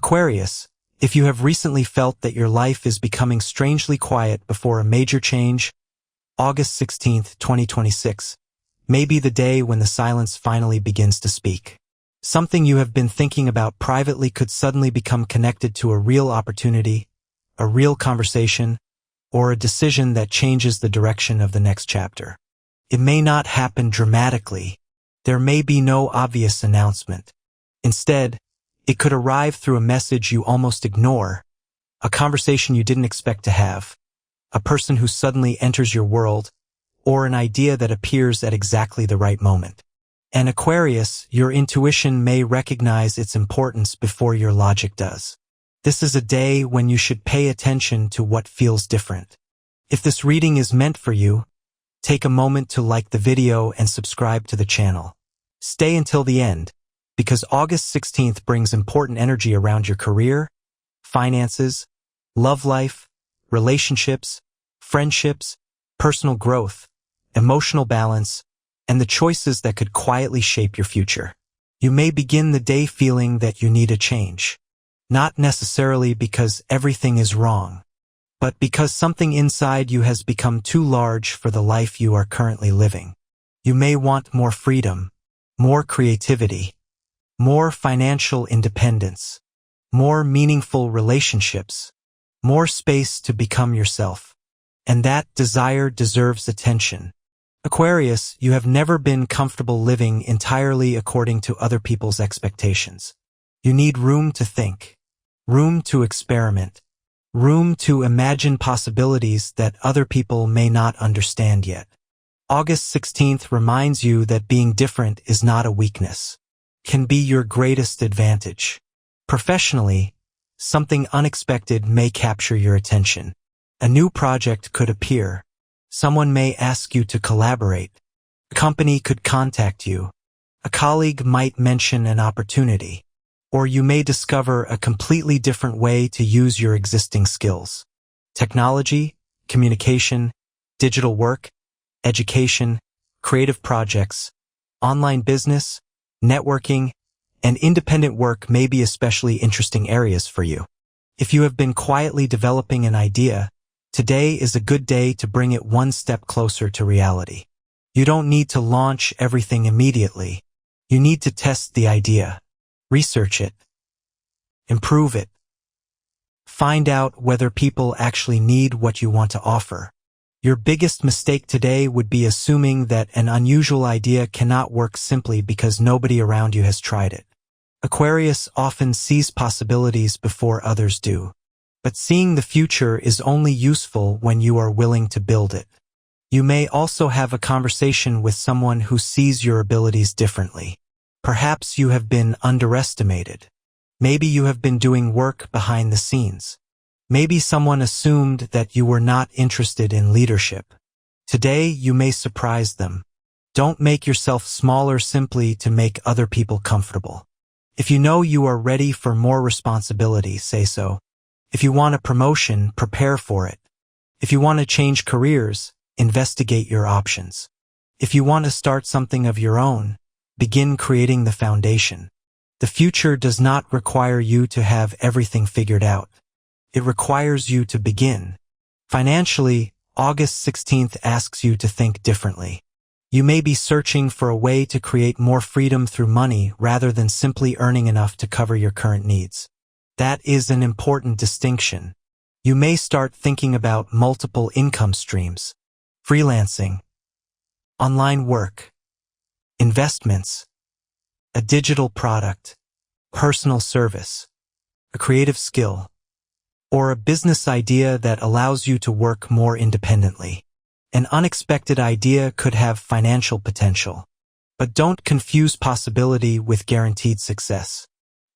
Aquarius, if you have recently felt that your life is becoming strangely quiet before a major change, August 16th, 2026, may be the day when the silence finally begins to speak. Something you have been thinking about privately could suddenly become connected to a real opportunity, a real conversation, or a decision that changes the direction of the next chapter. It may not happen dramatically. There may be no obvious announcement. Instead, it could arrive through a message you almost ignore, a conversation you didn't expect to have, a person who suddenly enters your world, or an idea that appears at exactly the right moment. And Aquarius, your intuition may recognize its importance before your logic does. This is a day when you should pay attention to what feels different. If this reading is meant for you, take a moment to like the video and subscribe to the channel. Stay until the end, because August 16th brings important energy around your career, finances, love life, relationships, friendships, personal growth, emotional balance, and the choices that could quietly shape your future. You may begin the day feeling that you need a change, not necessarily because everything is wrong, but because something inside you has become too large for the life you are currently living. You may want more freedom, more creativity, more financial independence, more meaningful relationships, more space to become yourself. And that desire deserves attention. Aquarius, you have never been comfortable living entirely according to other people's expectations. You need room to think, room to experiment, room to imagine possibilities that other people may not understand yet. August 16th reminds you that being different is not a weakness, can be your greatest advantage. Professionally, something unexpected may capture your attention. A new project could appear. Someone may ask you to collaborate. A company could contact you. A colleague might mention an opportunity. Or you may discover a completely different way to use your existing skills. Technology, communication, digital work, education, creative projects, online business, networking, and independent work may be especially interesting areas for you. If you have been quietly developing an idea, today is a good day to bring it one step closer to reality. You don't need to launch everything immediately. You need to test the idea, research it, improve it, find out whether people actually need what you want to offer. Your biggest mistake today would be assuming that an unusual idea cannot work simply because nobody around you has tried it. Aquarius often sees possibilities before others do. But seeing the future is only useful when you are willing to build it. You may also have a conversation with someone who sees your abilities differently. Perhaps you have been underestimated. Maybe you have been doing work behind the scenes. Maybe someone assumed that you were not interested in leadership. Today, you may surprise them. Don't make yourself smaller simply to make other people comfortable. If you know you are ready for more responsibility, say so. If you want a promotion, prepare for it. If you want to change careers, investigate your options. If you want to start something of your own, begin creating the foundation. The future does not require you to have everything figured out. It requires you to begin. Financially, August 16th asks you to think differently. You may be searching for a way to create more freedom through money rather than simply earning enough to cover your current needs. That is an important distinction. You may start thinking about multiple income streams, freelancing, online work, investments, a digital product, personal service, a creative skill, or a business idea that allows you to work more independently. An unexpected idea could have financial potential, but don't confuse possibility with guaranteed success.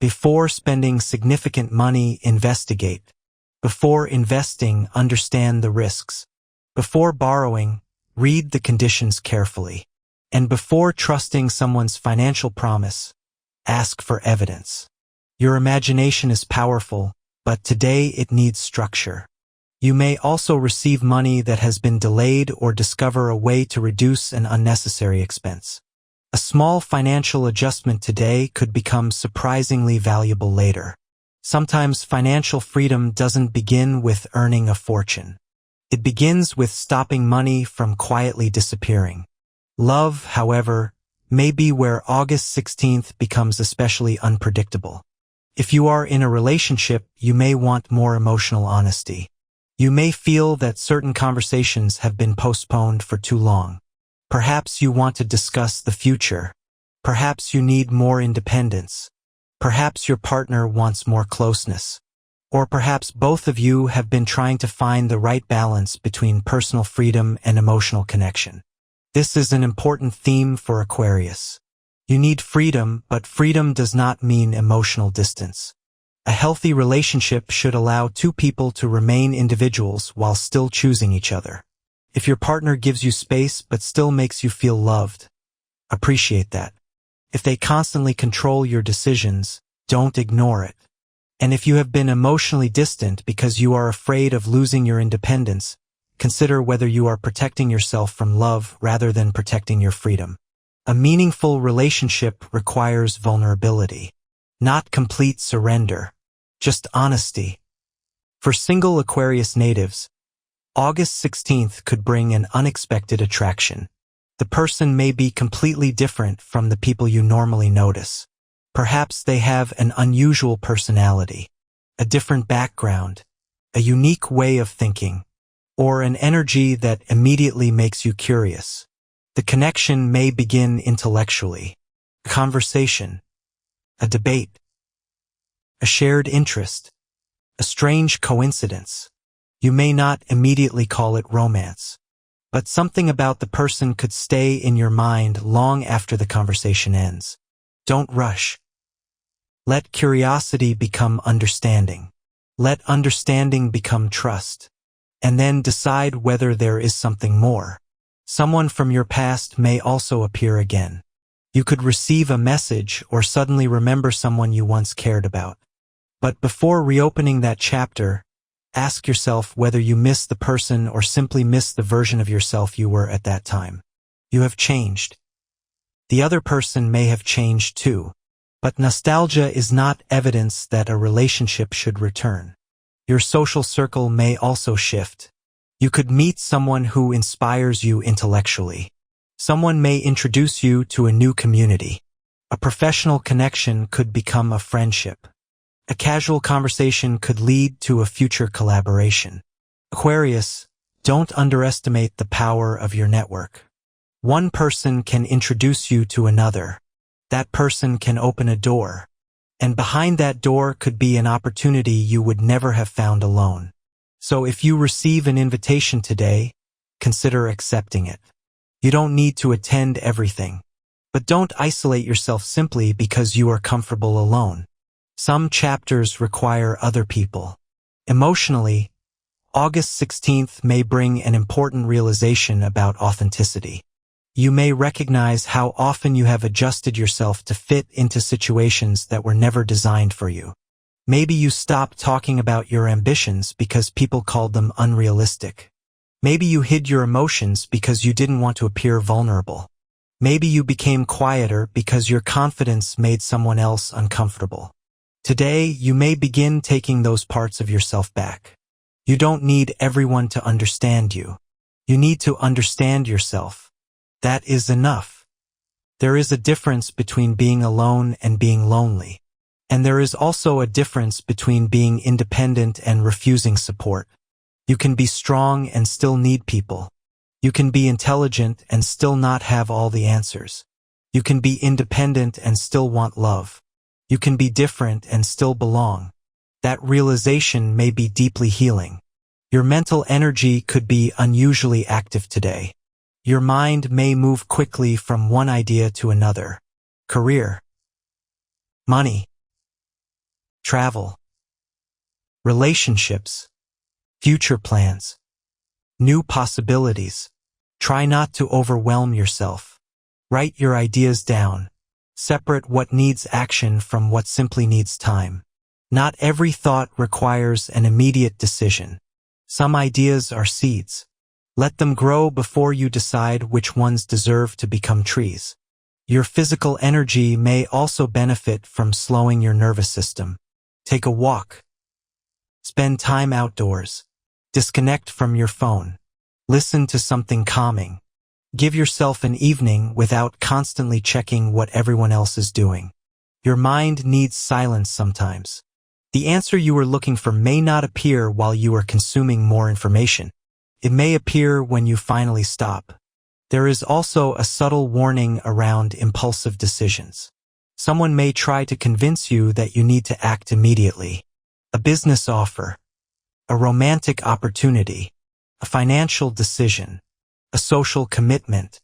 Before spending significant money, investigate. Before investing, understand the risks. Before borrowing, read the conditions carefully. And before trusting someone's financial promise, ask for evidence. Your imagination is powerful, but today it needs structure. You may also receive money that has been delayed or discover a way to reduce an unnecessary expense. A small financial adjustment today could become surprisingly valuable later. Sometimes financial freedom doesn't begin with earning a fortune. It begins with stopping money from quietly disappearing. Love, however, may be where August 16th becomes especially unpredictable. If you are in a relationship, you may want more emotional honesty. You may feel that certain conversations have been postponed for too long. Perhaps you want to discuss the future. Perhaps you need more independence. Perhaps your partner wants more closeness. Or perhaps both of you have been trying to find the right balance between personal freedom and emotional connection. This is an important theme for Aquarius. You need freedom, but freedom does not mean emotional distance. A healthy relationship should allow two people to remain individuals while still choosing each other. If your partner gives you space but still makes you feel loved, appreciate that. If they constantly control your decisions, don't ignore it. And if you have been emotionally distant because you are afraid of losing your independence, consider whether you are protecting yourself from love rather than protecting your freedom. A meaningful relationship requires vulnerability, not complete surrender, just honesty. For single Aquarius natives, August 16th could bring an unexpected attraction. The person may be completely different from the people you normally notice. Perhaps they have an unusual personality, a different background, a unique way of thinking, or an energy that immediately makes you curious. The connection may begin intellectually, a conversation, a debate, a shared interest, a strange coincidence. You may not immediately call it romance, but something about the person could stay in your mind long after the conversation ends. Don't rush. Let curiosity become understanding. Let understanding become trust. And then decide whether there is something more. Someone from your past may also appear again. You could receive a message or suddenly remember someone you once cared about. But before reopening that chapter, ask yourself whether you miss the person or simply miss the version of yourself you were at that time. You have changed. The other person may have changed too. But nostalgia is not evidence that a relationship should return. Your social circle may also shift. You could meet someone who inspires you intellectually. Someone may introduce you to a new community. A professional connection could become a friendship. A casual conversation could lead to a future collaboration. Aquarius, don't underestimate the power of your network. One person can introduce you to another. That person can open a door. And behind that door could be an opportunity you would never have found alone. So if you receive an invitation today, consider accepting it. You don't need to attend everything. But don't isolate yourself simply because you are comfortable alone. Some chapters require other people. Emotionally, August 16th may bring an important realization about authenticity. You may recognize how often you have adjusted yourself to fit into situations that were never designed for you. Maybe you stopped talking about your ambitions because people called them unrealistic. Maybe you hid your emotions because you didn't want to appear vulnerable. Maybe you became quieter because your confidence made someone else uncomfortable. Today, you may begin taking those parts of yourself back. You don't need everyone to understand you. You need to understand yourself. That is enough. There is a difference between being alone and being lonely. And there is also a difference between being independent and refusing support. You can be strong and still need people. You can be intelligent and still not have all the answers. You can be independent and still want love. You can be different and still belong. That realization may be deeply healing. Your mental energy could be unusually active today. Your mind may move quickly from one idea to another. Career, money, travel, relationships, future plans, new possibilities. Try not to overwhelm yourself. Write your ideas down. Separate what needs action from what simply needs time. Not every thought requires an immediate decision. Some ideas are seeds. Let them grow before you decide which ones deserve to become trees. Your physical energy may also benefit from slowing your nervous system. Take a walk. Spend time outdoors. Disconnect from your phone. Listen to something calming. Give yourself an evening without constantly checking what everyone else is doing. Your mind needs silence sometimes. The answer you were looking for may not appear while you are consuming more information. It may appear when you finally stop. There is also a subtle warning around impulsive decisions. Someone may try to convince you that you need to act immediately. A business offer, a romantic opportunity, a financial decision, a social commitment.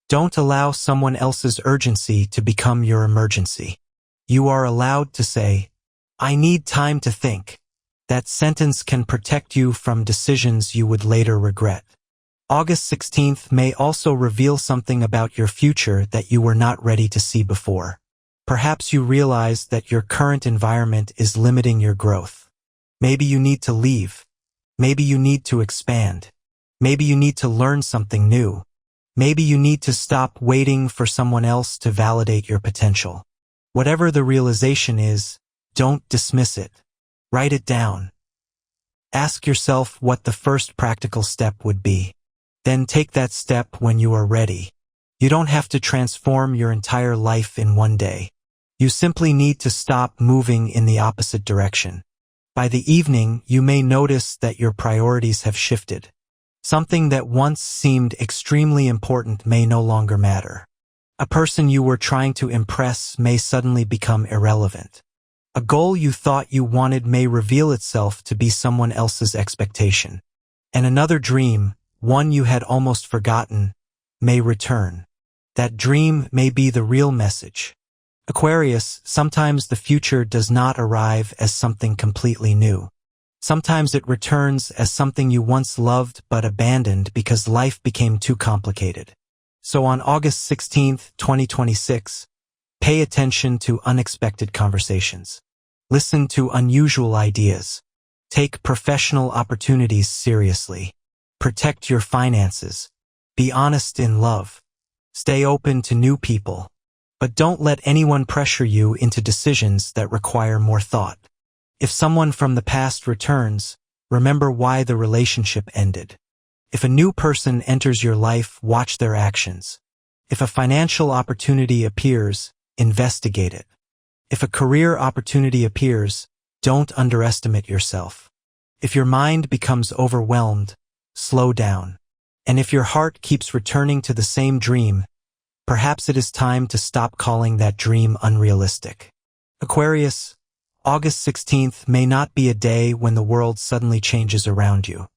Don't allow someone else's urgency to become your emergency. You are allowed to say, "I need time to think." That sentence can protect you from decisions you would later regret. August 16th may also reveal something about your future that you were not ready to see before. Perhaps you realize that your current environment is limiting your growth. Maybe you need to leave. Maybe you need to expand. Maybe you need to learn something new. Maybe you need to stop waiting for someone else to validate your potential. Whatever the realization is, don't dismiss it. Write it down. Ask yourself what the first practical step would be. Then take that step when you are ready. You don't have to transform your entire life in one day. You simply need to stop moving in the opposite direction. By the evening, you may notice that your priorities have shifted. Something that once seemed extremely important may no longer matter. A person you were trying to impress may suddenly become irrelevant. A goal you thought you wanted may reveal itself to be someone else's expectation. And another dream, one you had almost forgotten, may return. That dream may be the real message. Aquarius, sometimes the future does not arrive as something completely new. Sometimes it returns as something you once loved but abandoned because life became too complicated. So on August 16th, 2026, pay attention to unexpected conversations. Listen to unusual ideas. Take professional opportunities seriously. Protect your finances. Be honest in love. Stay open to new people. But don't let anyone pressure you into decisions that require more thought. If someone from the past returns, remember why the relationship ended. If a new person enters your life, watch their actions. If a financial opportunity appears, investigate it. If a career opportunity appears, don't underestimate yourself. If your mind becomes overwhelmed, slow down. And if your heart keeps returning to the same dream, perhaps it is time to stop calling that dream unrealistic. Aquarius, August 16th may not be a day when the world suddenly changes around you.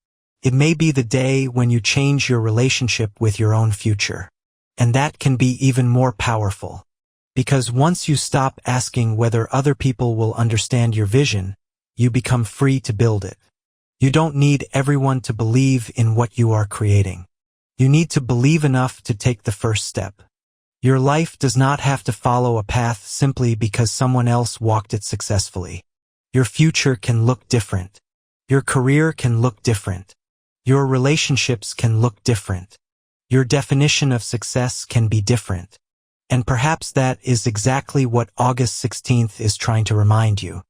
It may be the day when you change your relationship with your own future. And that can be even more powerful. Because once you stop asking whether other people will understand your vision, you become free to build it. You don't need everyone to believe in what you are creating. You need to believe enough to take the first step. Your life does not have to follow a path simply because someone else walked it successfully. Your future can look different. Your career can look different. Your relationships can look different. Your definition of success can be different. And perhaps that is exactly what August 16th is trying to remind you.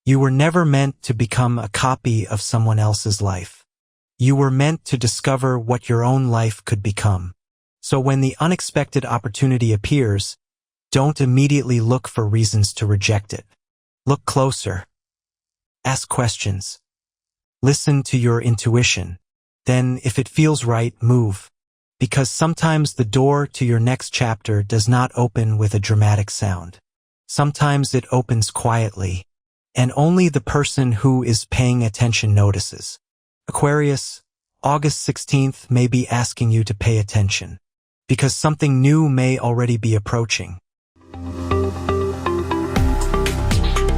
You were never meant to become a copy of someone else's life. You were meant to discover what your own life could become. So when the unexpected opportunity appears, don't immediately look for reasons to reject it. Look closer. Ask questions. Listen to your intuition. Then, if it feels right, move. Because sometimes the door to your next chapter does not open with a dramatic sound. Sometimes it opens quietly, and only the person who is paying attention notices. Aquarius, August 16th may be asking you to pay attention. Because something new may already be approaching.